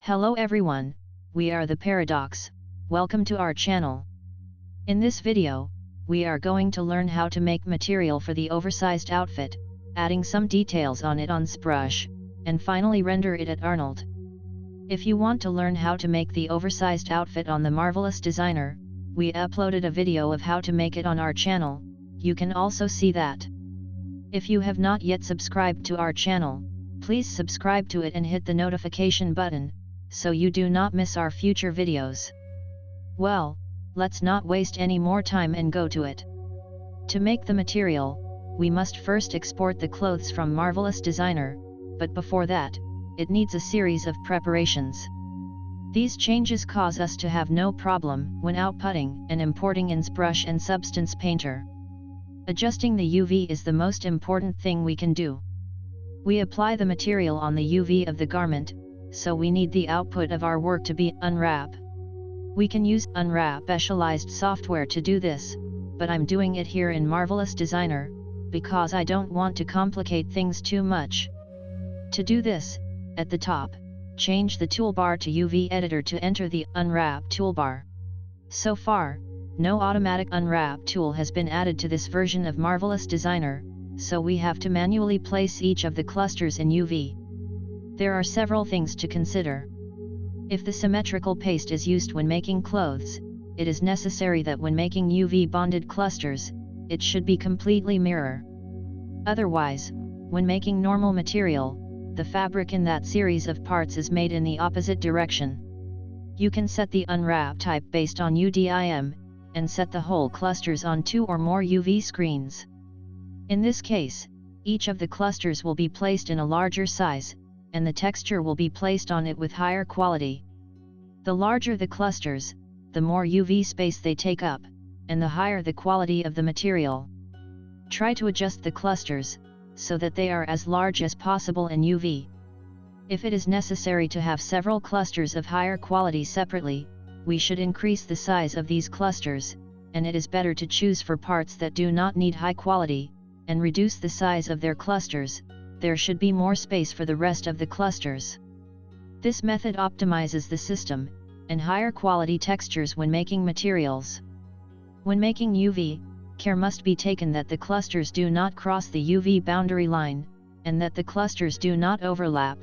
Hello everyone, we are the Paradoox. Welcome to our channel. In this video, we are going to learn how to make material for the oversized outfit, adding some details on it on ZBrush, and finally render it at Arnold. If you want to learn how to make the oversized outfit on the Marvelous Designer, we uploaded a video of how to make it on our channel, you can also see that. If you have not yet subscribed to our channel, please subscribe to it and hit the notification button, so you do not miss our future videos. Well, let's not waste any more time and go to it. To make the material, we must first export the clothes from Marvelous Designer, but before that, it needs a series of preparations. These changes cause us to have no problem when outputting and importing in ZBrush and Substance Painter. Adjusting the UV is the most important thing we can do. We apply the material on the UV of the garment, so we need the output of our work to be unwrap. We can use unwrap specialized software to do this, but I'm doing it here in Marvelous Designer, because I don't want to complicate things too much. To do this, at the top, change the toolbar to UV editor to enter the unwrap toolbar. So far, no automatic unwrap tool has been added to this version of Marvelous Designer, so we have to manually place each of the clusters in UV. There are several things to consider. If the symmetrical paste is used when making clothes, it is necessary that when making UV bonded clusters, it should be completely mirror. Otherwise, when making normal material, the fabric in that series of parts is made in the opposite direction. You can set the unwrap type based on UDIM, and set the whole clusters on 2 or more UV screens. In this case, each of the clusters will be placed in a larger size, and the texture will be placed on it with higher quality. The larger the clusters, the more UV space they take up, and the higher the quality of the material. Try to adjust the clusters, so that they are as large as possible in UV. If it is necessary to have several clusters of higher quality separately, we should increase the size of these clusters, and it is better to choose for parts that do not need high quality, and reduce the size of their clusters. There should be more space for the rest of the clusters. This method optimizes the system, and higher quality textures when making materials. When making UV, care must be taken that the clusters do not cross the UV boundary line, and that the clusters do not overlap.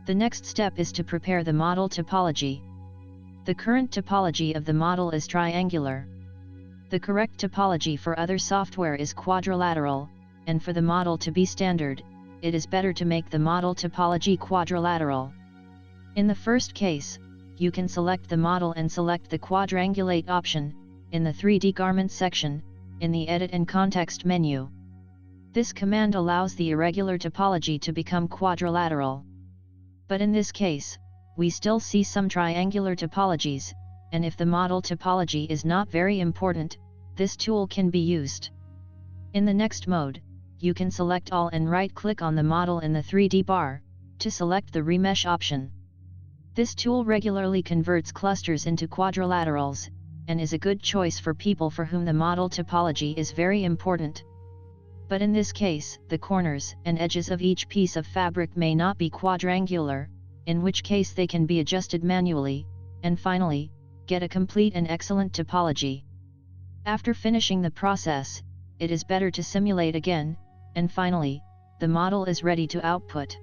The next step is to prepare the model topology. The current topology of the model is triangular. The correct topology for other software is quadrilateral, and for the model to be standard, it is better to make the model topology quadrilateral. In the first case, you can select the model and select the quadrangulate option, in the 3D garment section, in the Edit and Context menu. This command allows the irregular topology to become quadrilateral. But in this case, we still see some triangular topologies, and if the model topology is not very important, this tool can be used. In the next mode, you can select all and right-click on the model in the 3D bar, to select the remesh option. This tool regularly converts clusters into quadrilaterals, and is a good choice for people for whom the model topology is very important. But in this case, the corners and edges of each piece of fabric may not be quadrangular, in which case they can be adjusted manually, and finally, get a complete and excellent topology. After finishing the process, it is better to simulate again, and finally, the model is ready to output.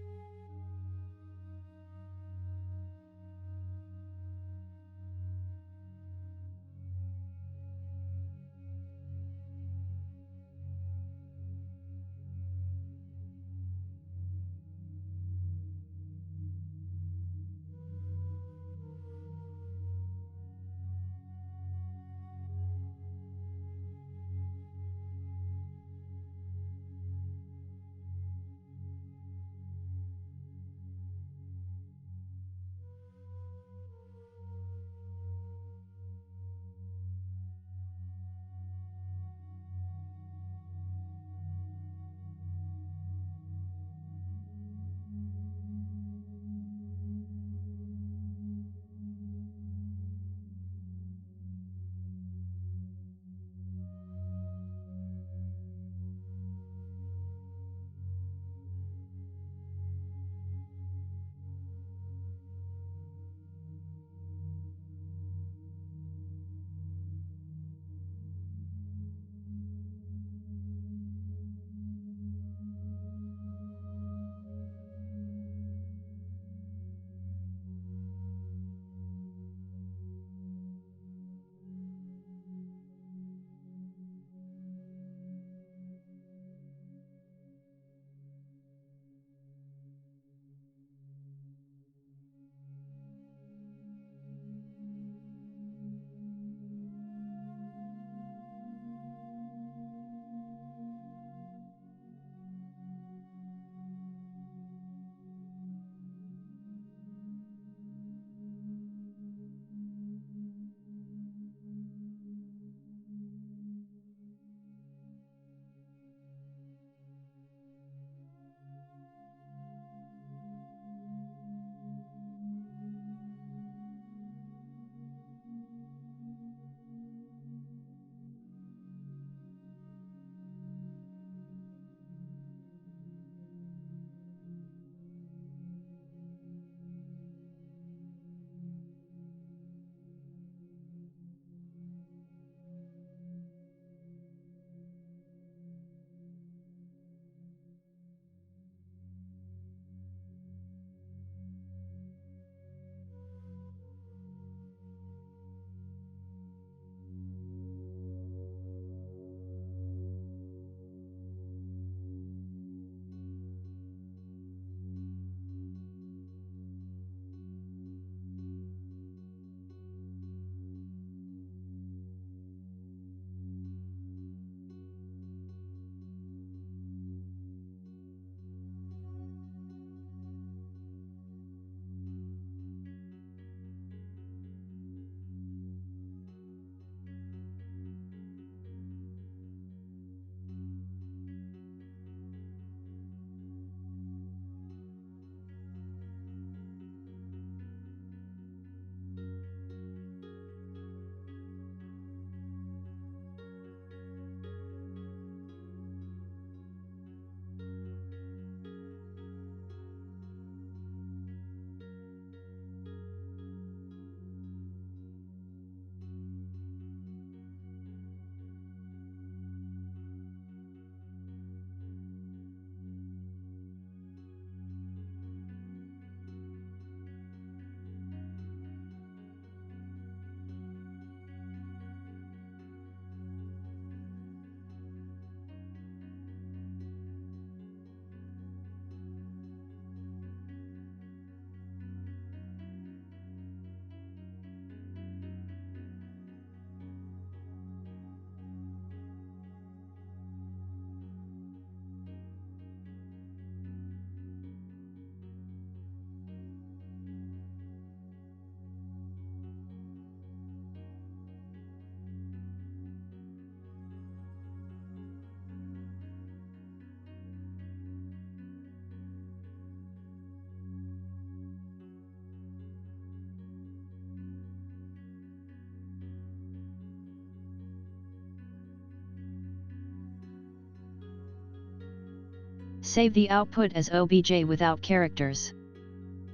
Save the output as OBJ without characters.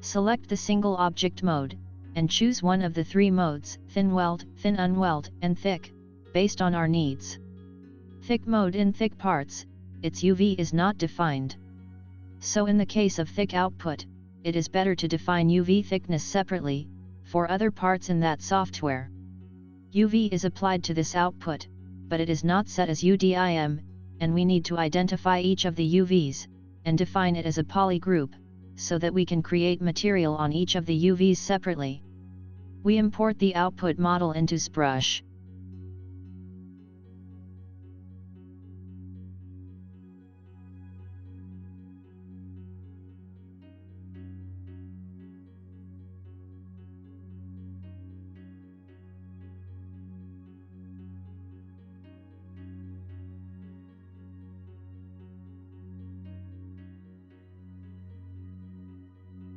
Select the single object mode, and choose one of the three modes, thin weld, thin unweld, and thick, based on our needs. Thick mode in thick parts, its UV is not defined. So in the case of thick output, it is better to define UV thickness separately, for other parts in that software. UV is applied to this output, but it is not set as UDIM, and we need to identify each of the UVs, and define it as a poly group, so that we can create material on each of the UVs separately. We import the output model into ZBrush.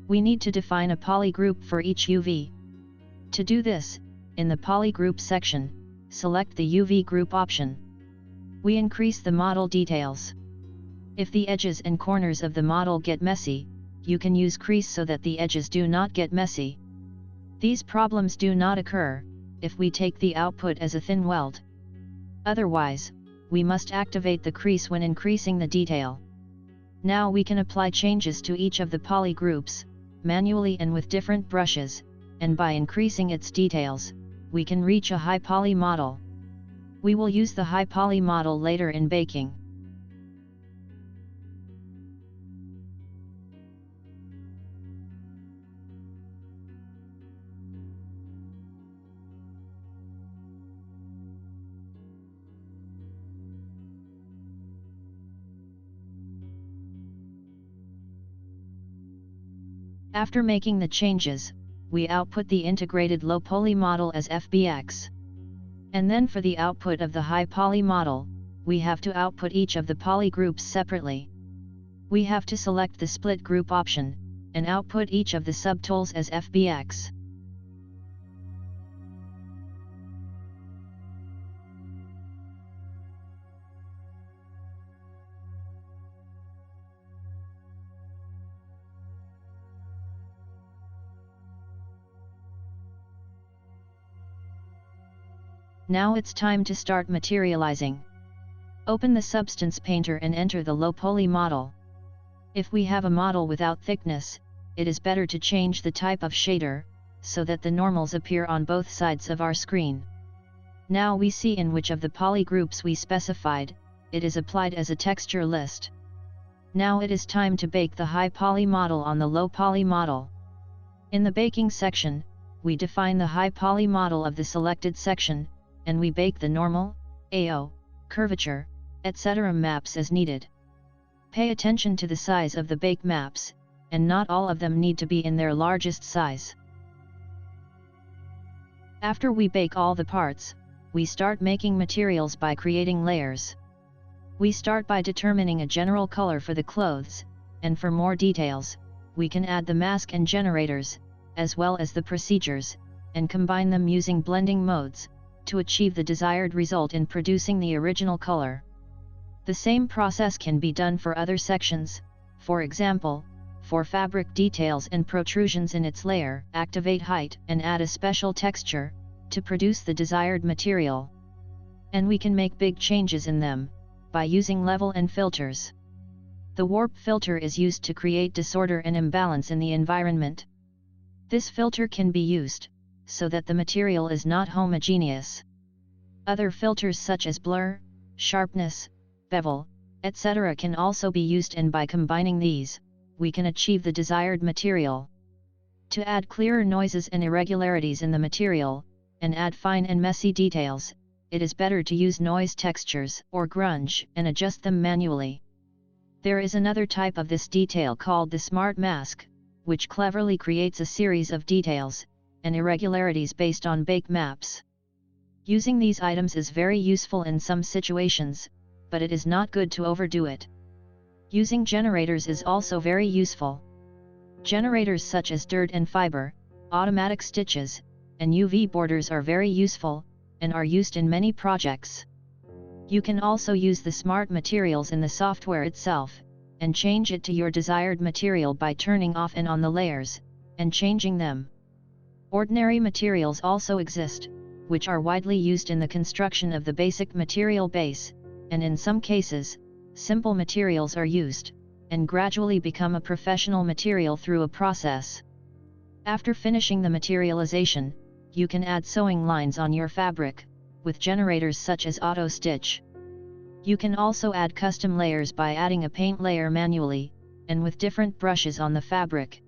We need to define a poly group for each UV. To do this, in the poly group section, select the UV group option. We increase the model details. If the edges and corners of the model get messy, you can use crease so that the edges do not get messy. These problems do not occur if we take the output as a thin weld. Otherwise, we must activate the crease when increasing the detail. Now we can apply changes to each of the poly groups, manually and with different brushes, and by increasing its details, we can reach a high poly model. We will use the high poly model later in baking. After making the changes, we output the integrated low poly model as FBX. And then for the output of the high poly model, we have to output each of the poly groups separately. We have to select the split group option, and output each of the subtools as FBX. Now it's time to start materializing. Open the Substance Painter and enter the low poly model. If we have a model without thickness, it is better to change the type of shader, so that the normals appear on both sides of our screen. Now we see in which of the poly groups we specified, it is applied as a texture list. Now it is time to bake the high poly model on the low poly model. In the baking section, we define the high poly model of the selected section, and we bake the normal, AO, curvature, etc. maps as needed. Pay attention to the size of the bake maps, and not all of them need to be in their largest size. After we bake all the parts, we start making materials by creating layers. We start by determining a general color for the clothes, and for more details, we can add the mask and generators, as well as the procedures, and combine them using blending modes, to achieve the desired result in producing the original color. The same process can be done for other sections. For example, for fabric details and protrusions in its layer, activate height and add a special texture, to produce the desired material. And we can make big changes in them, by using level and filters. The warp filter is used to create disorder and imbalance in the environment. This filter can be used, so that the material is not homogeneous. Other filters such as blur, sharpness, bevel, etc. can also be used, and by combining these, we can achieve the desired material. To add clearer noises and irregularities in the material, and add fine and messy details, it is better to use noise textures or grunge and adjust them manually. There is another type of this detail called the smart mask, which cleverly creates a series of details and irregularities based on bake maps. Using these items is very useful in some situations, but it is not good to overdo it. Using generators is also very useful. Generators such as dirt and fiber, automatic stitches, and UV borders are very useful, and are used in many projects. You can also use the smart materials in the software itself, and change it to your desired material by turning off and on the layers, and changing them. Ordinary materials also exist, which are widely used in the construction of the basic material base, and in some cases, simple materials are used, and gradually become a professional material through a process. After finishing the materialization, you can add sewing lines on your fabric, with generators such as auto stitch. You can also add custom layers by adding a paint layer manually, and with different brushes on the fabric.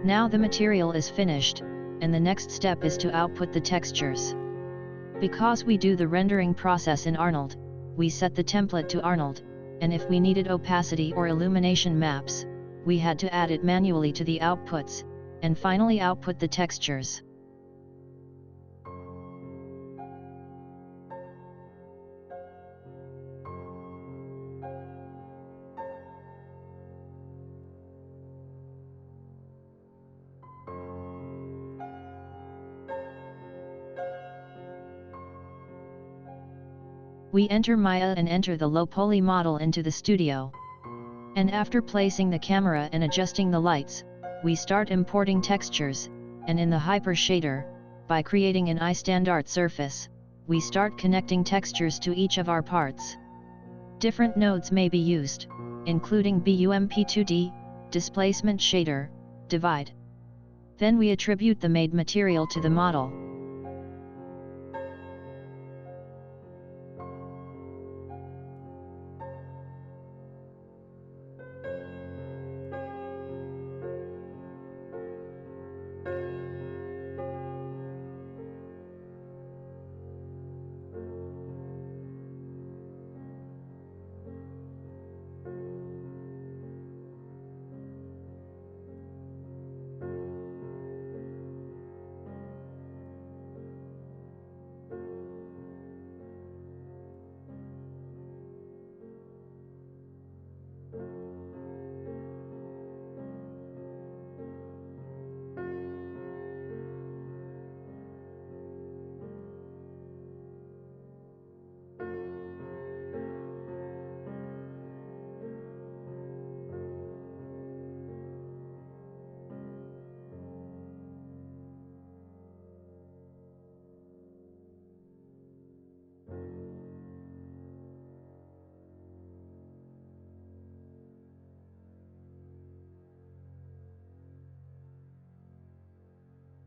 Now the material is finished, and the next step is to output the textures. Because we do the rendering process in Arnold, we set the template to Arnold, and if we needed opacity or illumination maps, we had to add it manually to the outputs, and finally output the textures. We enter Maya and enter the low poly model into the studio. And after placing the camera and adjusting the lights, we start importing textures, and in the Hyper shader, by creating an iStandard surface, we start connecting textures to each of our parts. Different nodes may be used, including BUMP2D, Displacement Shader, Divide. Then we attribute the made material to the model.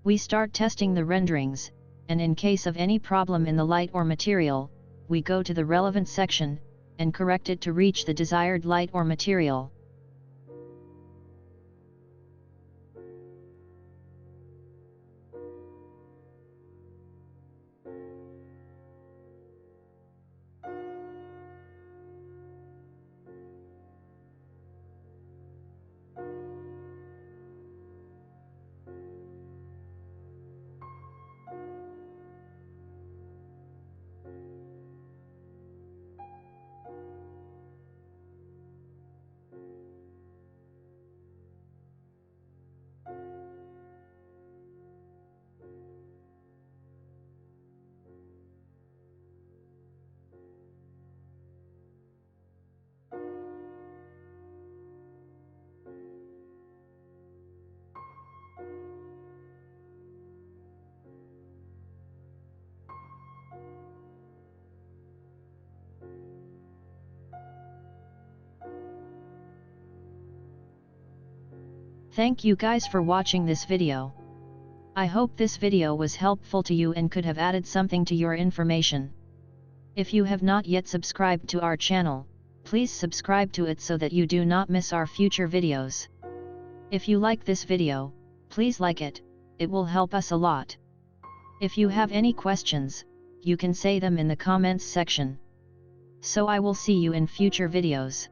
We start testing the renderings, and in case of any problem in the light or material, we go to the relevant section, and correct it to reach the desired light or material. Thank you guys for watching this video. I hope this video was helpful to you and could have added something to your information. If you have not yet subscribed to our channel, please subscribe to it so that you do not miss our future videos. If you like this video, please like it, it will help us a lot. If you have any questions, you can say them in the comments section. So I will see you in future videos.